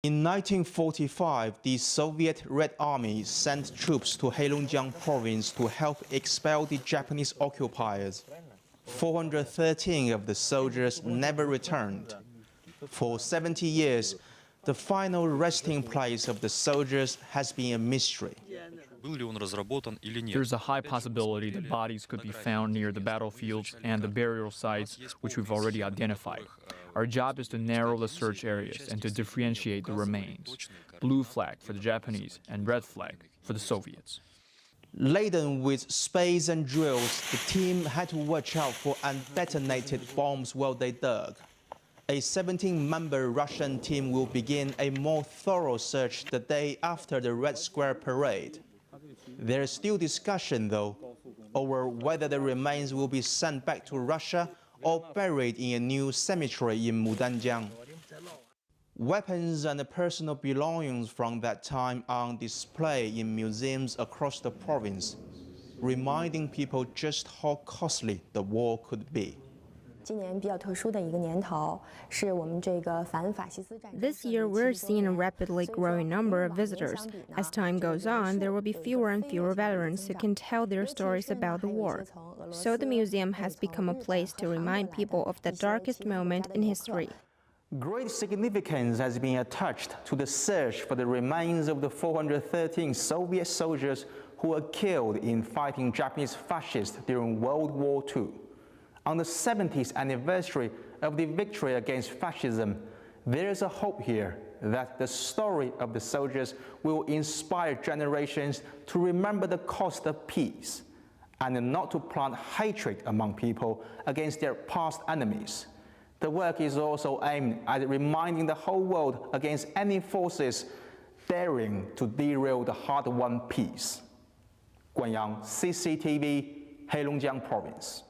In 1945, the Soviet Red Army sent troops to Heilongjiang province to help expel the Japanese occupiers. 413 of the soldiers never returned. For 70 years, the final resting place of the soldiers has been a mystery. There's a high possibility that bodies could be found near the battlefields and the burial sites, which we've already identified. Our job is to narrow the search areas and to differentiate the remains. Blue flag for the Japanese and red flag for the Soviets. Laden with spades and drills, the team had to watch out for undetonated bombs while they dug. A 17-member Russian team will begin a more thorough search the day after the Red Square parade. There is still discussion, though, over whether the remains will be sent back to Russia or buried in a new cemetery in Heilongjiang. Weapons and personal belongings from that time are on display in museums across the province, reminding people just how costly the war could be. This year, we're seeing a rapidly growing number of visitors. As time goes on, there will be fewer and fewer veterans who can tell their stories about the war. So the museum has become a place to remind people of the darkest moment in history. Great significance has been attached to the search for the remains of the 413 Soviet soldiers who were killed in fighting Japanese fascists during World War II. On the 70th anniversary of the victory against fascism, there is a hope here that the story of the soldiers will inspire generations to remember the cost of peace and not to plant hatred among people against their past enemies. The work is also aimed at reminding the whole world against any forces daring to derail the hard-won peace. GUAN YANG, CCTV, Heilongjiang Province.